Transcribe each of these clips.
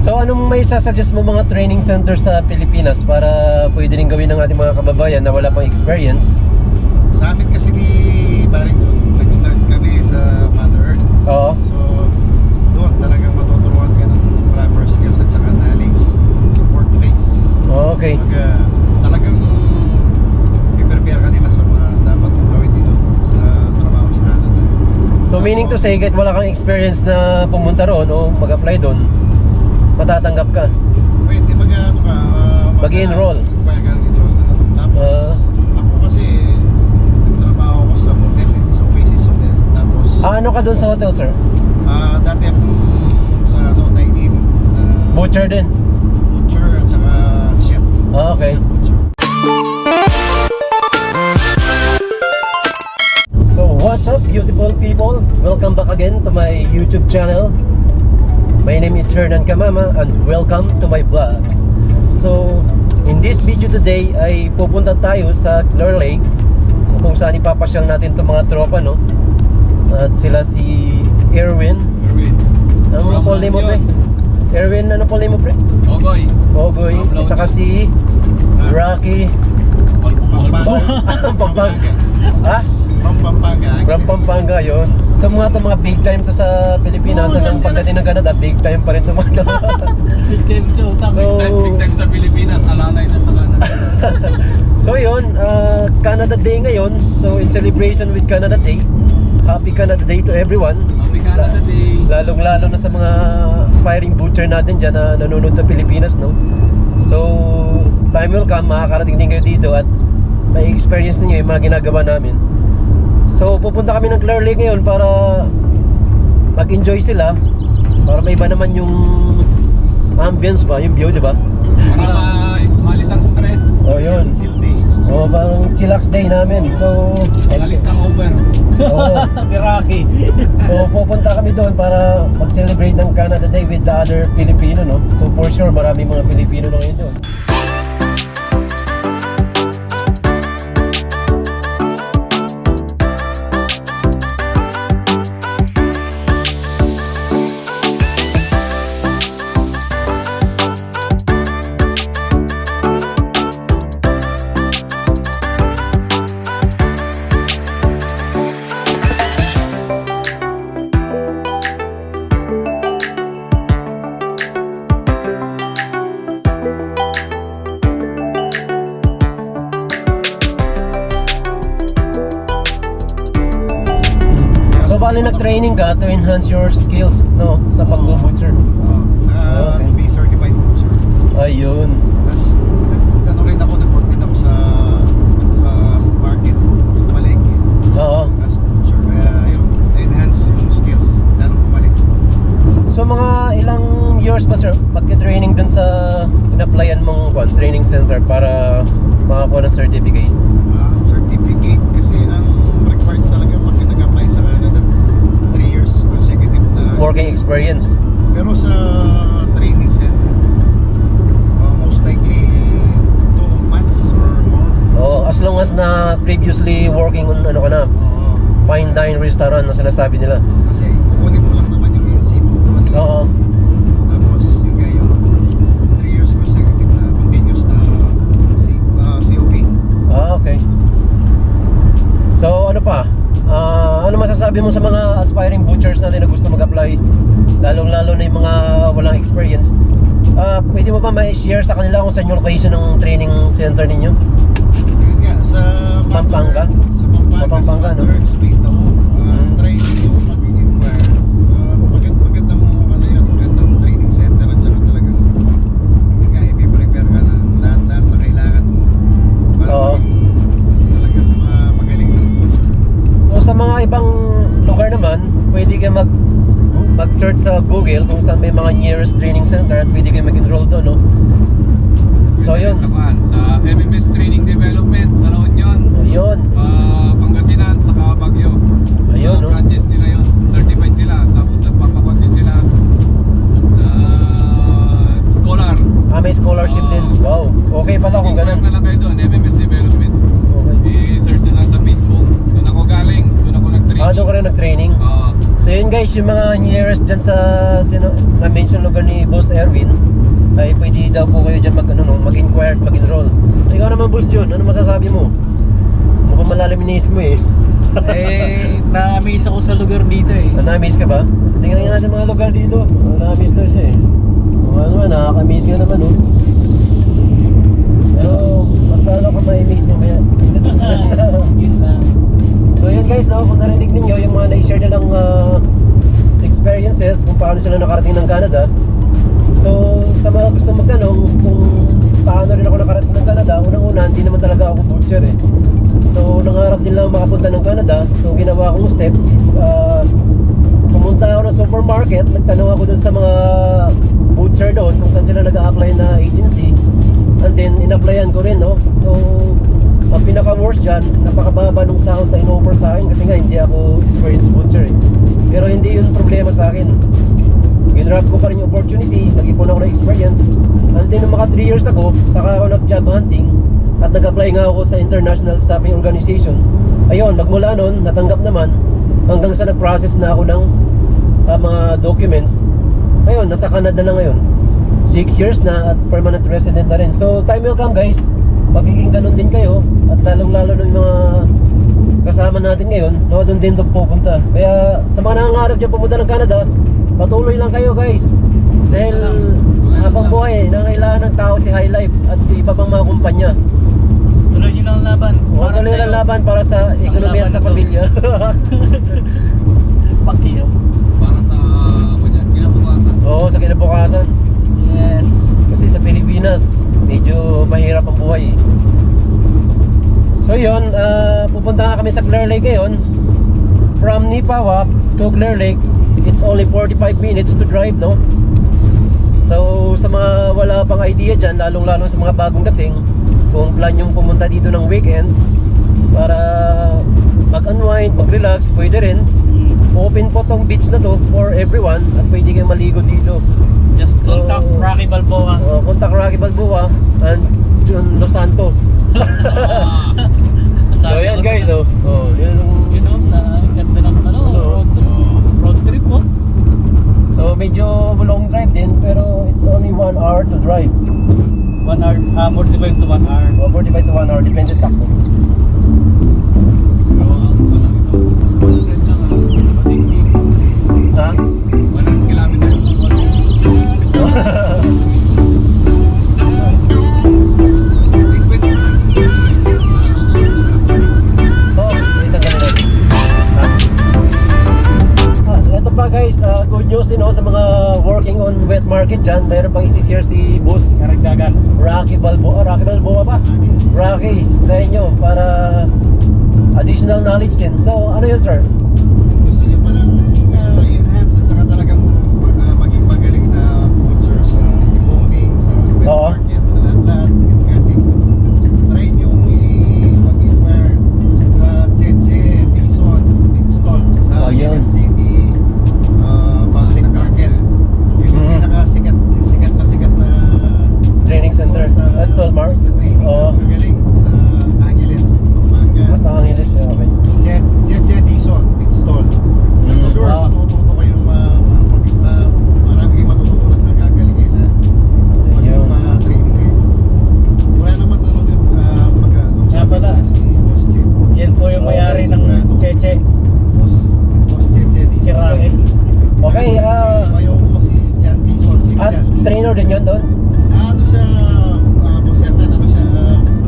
So anong may sasuggest mo mga training centers sa Pilipinas para pwede rin gawin ng ating mga kababayan na wala pang experience? Sa amin kasi ni Baring Jun, nag-start kami sa Mother Earth. Oo. So doon talagang matuturuan ka ng proper skills at saka knowledge sa workplace. Okay. Talagang i-prepare ka nila sa mga dapat mong gawin dito sa trabaho sa Canada. So meaning to say, kahit wala kang experience na pumunta roon o mag-apply doon, matatanggap ka? Pwede mag-enroll. Inquire ka enroll na. Tapos ako kasi nagtrabaho ako sa hotel, sa Oasis Hotel. Tapos ano ka doon sa hotel, sir? dati akong sa dining Butcher din? butcher at saka chef. Okay. Chef butcher. So what's up, beautiful people? Welcome back again to my YouTube channel. My name is Hernan Kamama and welcome to my vlog. So in this video today ay pupunta tayo sa Clear Lake, kung saan ipapasyal natin itong mga tropa, no? At sila si Erwin. Ano full name mo, pre? Erwin, ano full name mo, pre? Ogoy. At saka si Rocky Pampanga. Ha? From Pampanga, yun. Itong mga big time to sa Pilipinas. Hanggang pagdating ng Canada, big time pa rin itong mga Big time to. Big time sa Pilipinas, alanay na sa Canada. So yun, Canada Day ngayon. So in celebration with Canada Day, Happy Canada Day to everyone. Happy Canada Day. Lalong-lalo na sa mga aspiring butcher natin dyan na nanonood sa Pilipinas, no? So time will come, makakarating din kayo dito at may experience ninyo yung mga ginagawa namin. So pupunta kami ng Clear Lake ngayon para mag-enjoy sila, para may iba naman yung ambience ba, yung view, di ba? Para malis ang stress. Oh, yun. Chill day. Oh, parang chillax day namin. So Malis ang over. Rocky. So pupunta kami doon para mag-celebrate ng Canada Day with the other Filipino, no? So for sure maraming mga Filipino na ngayon doon. Bali nag-training ka to enhance your skills, no, sa pag-butcher. Saka Okay. to be certified butcher. Ayun. Tapos nag-work din ako sa market, sa palengke. Oo. As butcher. Kaya yun, enhance yung skills, lalong bumalik. So mga ilang years ba, sir, pagka-training dun sa in-applyan mong training center para makakuha ng certificate? Certificate kasi ang required talaga pag nag-apply sa Canada 3 years consecutive na Working experience. Pero sa training center most likely 2 months or more. Oh, as long as na previously working on ano ka na, Oo. fine dine restaurant na sinasabi nila. Kasi kukunin mo lang naman yung NC2. Oo. Tapos yun nga yung 3 years consecutive na continuous na COP. Okay. So ano pa? Ano masasabi mo sa mga aspiring butchers natin na gusto mag-apply, lalong-lalo na yung mga walang experience? Pwede mo ba ma-share sa kanila kung saan yung location ng training center ninyo? Yun nga, sa Pampanga? Sa Pampanga, Pampanga, no? Sa Mita mo. Try nyo mag-inquire. Magandang magandang training center at saka talagang yun nga, i-prepare ka ng lahat na kailangan mo para Oo. talagang magaling ng butcher. So sa mga ibang lugar naman, pwede kayo mag-search sa Google kung saan may mga nearest training center at pwede kayo mag-enroll doon, no? So yun. Sa MMS Training Development sa La Union, Ayun. Pangasinan, saka Baguio. Ayun, no? Branches nila yun. Certified sila. Tapos nagpapakonsin sila. Scholar. May scholarship din. Wow. Okay pala kung ganun. Na lang kayo doon, MMS Development. Okay. I-search nyo lang sa Facebook. Doon ako galing. Doon ako nag-training. Doon ka rin nag-training. Oo. So So yun guys, yung mga nearest dyan sa na-mention lugar ni Boss Erwin, ay pwede daw po kayo dyan mag-inquire at mag-enroll. Ikaw naman Boss John, ano masasabi mo? Mukhang malalim inis mo eh. Na-amaze ako sa lugar dito eh. Na-amaze ka ba? Tingnan nga natin mga lugar dito. Na-amaze daw siya eh. Ano naman, nakaka-amaze ka naman oh. Pero mas lalo ka ma-amaze mamaya. Yun lang. So yun guys, no, kung narinig ninyo yung mga na-share nilang experiences kung paano sila nakarating ng Canada. So sa mga gusto magtanong kung paano rin ako nakarating ng Canada, unang-una hindi naman talaga ako butcher eh. So nangarap din lang makapunta ng Canada. So ginawa kong steps is pumunta ako ng supermarket, nagtanong ako dun sa mga butcher doon kung saan sila nag-a-apply na agency, and then in-applyan ko rin, no. So ang pinaka-worst dyan, napakababa nung sahod na in-offer sa akin kasi nga hindi ako experienced butcher eh. Pero hindi yun problema sa akin. Ginrab ko pa rin yung opportunity, nag-ipon ako ng experience, and then nung mga 3 years ago, saka ako nag-job hunting at nag-apply nga ako sa International Staffing Organization. Ayun, magmula nun, natanggap naman hanggang sa nag-process na ako ng mga documents. Ayun, nasa Canada na ngayon. 6 years na at permanent resident na rin. So time will come guys, magiging ganun din kayo, at lalong-lalo ng mga kasama natin ngayon na doon din pupunta. Kaya sa mga nangangarap dyan pumunta ng Canada, patuloy lang kayo guys. Dahil habang buhay, nangailangan ng tao si Hylife at iba pang mga kumpanya. Tuloy nyo lang ang laban. Huwag tuloy lang laban para sa ekonomiya at sa pamilya. Pakiyo. Para sa kinabukasan. Oo, sa kinabukasan. Yes. Kasi sa Pilipinas, medyo mahirap ang buhay. So yun, pupunta nga kami sa Clear Lake ngayon. From Nipawa to Clear Lake, it's only 45 minutes to drive, no? So sa mga wala pang idea dyan, lalong-lalo sa mga bagong dating, kung plan yung pumunta dito ng weekend para mag-unwind, mag-relax, pwede rin. Open po tong beach na to for everyone at pwede kayong maligo dito. Just contact Rocky Balboa. Contact Rocky Balboa and John Los Santos. So yan guys, yun You know, ganda ng road trip mo. So medyo long drive din, pero it's only 1 hour to drive. 1 hour, 45 to 1 hour. 45 to 1 hour, depende sa takbo. Pero walang ito. 100 lang Bating City. Ha? 100 kilometers. Ito pa guys, good news din sa mga working on wet market dyan. Mayroon pang isi-share si Boss Karagdagan. Rocky Balboa ba? Rocky sa inyo para additional knowledge din. So ano yun sir? Gusto nyo palang enhance at saka talagang maging magaling na butcher sa deboning, sa wet Oo. market, sa lahat-lahat, cutting. Try nyo mag-inquire sa Cheche, Dison, Install sa Oh, yun. Angeles City public market. Yun yung pinakasikat na Training center sa Stall Mart. sa training Oo. na magaling sa Angeles, Pampanga. Sa Angeles siya, okay. Cheche, Dison, Install. Sure, Wow. matututo kayong marami kayong matututunan sa gagaling lahat. Pag Ayun. training kayo. Wala naman ano din Kaya pala. si Boss Che. Yan po yung mayari ng Cheche. Boss Cheche Dison. Si Rocky. Okay, Bayo mo si Jan Dison. Si Jan. trainer din yun doon? Ano siya, Boss Hernan, ano siya,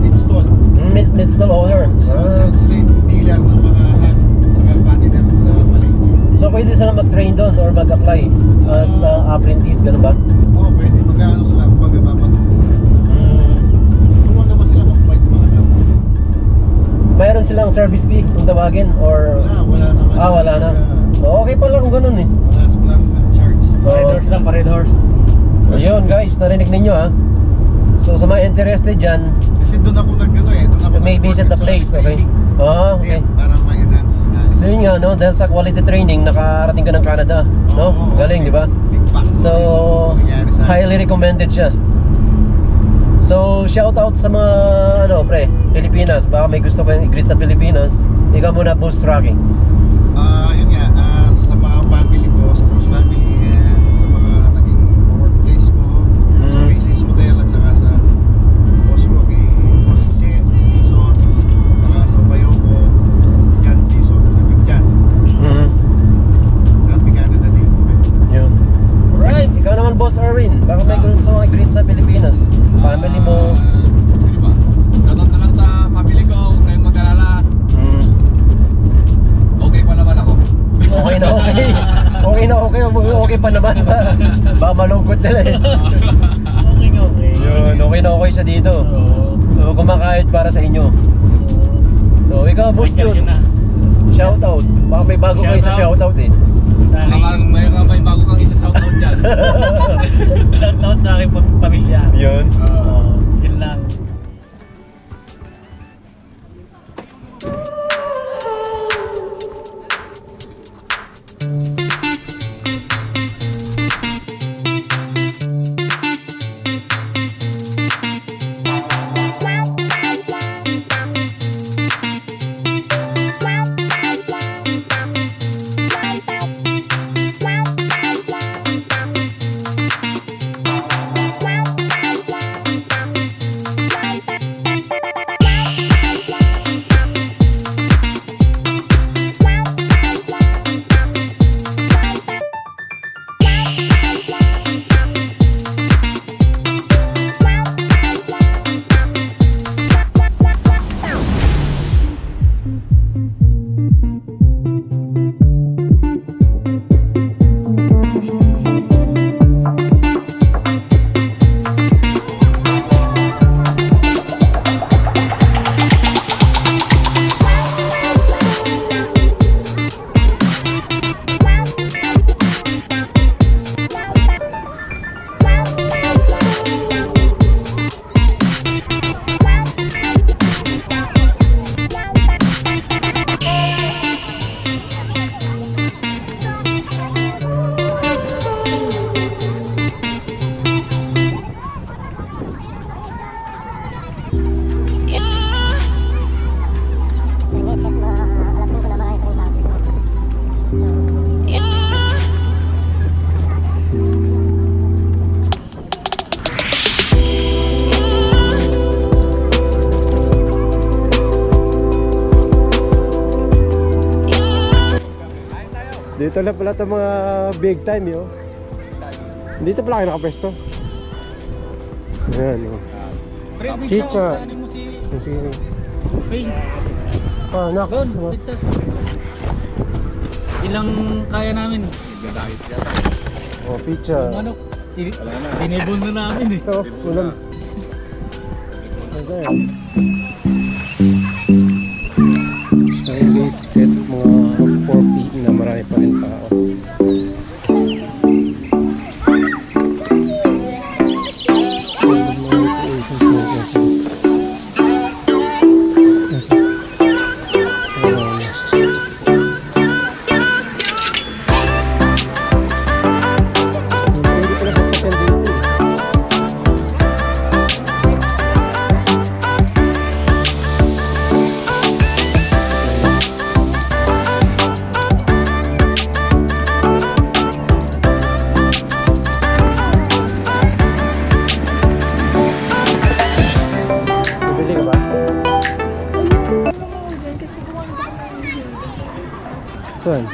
install. Mid-stall owner. Sila yung dealer ng mga hag saka packeter sa palengke. So pwede sila mag-train doon or mag-apply as apprentice, ganun ba? Oo, pwede. Mag-ano sila, kumbaga papatutunan. Tuturuan naman sila mag-bike ng mga tao. Mayroon silang service fee kung tawagin or... Wala naman. wala na. So, okay pala kung ganun eh. Walang charge. Pared horse lang, pared horse. Ayun guys, narinig ninyo ha. So sa mga interested dyan, Kasi doon ako doon ako may visit the place, okay? Okay. Para ma-enhance yung knowledge. So yun nga, no, dahil sa quality training, nakarating ka ng Canada, no? Oo, Galing, di ba? Big facts. So, Nangyari sa akin. highly recommended siya. So, shout out sa mga, Pilipinas. Baka may gusto kayong i-greet sa Pilipinas. Ikaw muna, Boss Rocky. Yun nga, sa mga pag-usapan naman. Baka malungkot sila eh. Okay. Yun, okay na okay siya dito. So, kumakahit para sa inyo. So, ikaw, Boss Jun. Shoutout. Baka may bago kayo sa shoutout eh. May bago kang isa shoutout dyan. Shoutout sa aking pamilya. Yun. Yun lang. Dito na pala itong mga big time yo. Dito pala kayo nakapesto. Ayan o. Chicha. Sige. Nak. Doon, ilang kaya namin? Oh, pizza. Ano? Tinibon na namin eh. Ito, ulam. Okay. So guys, get mga 4 feet na marami pa rin tao. Saan?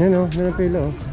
Yan o, yan ang pila o.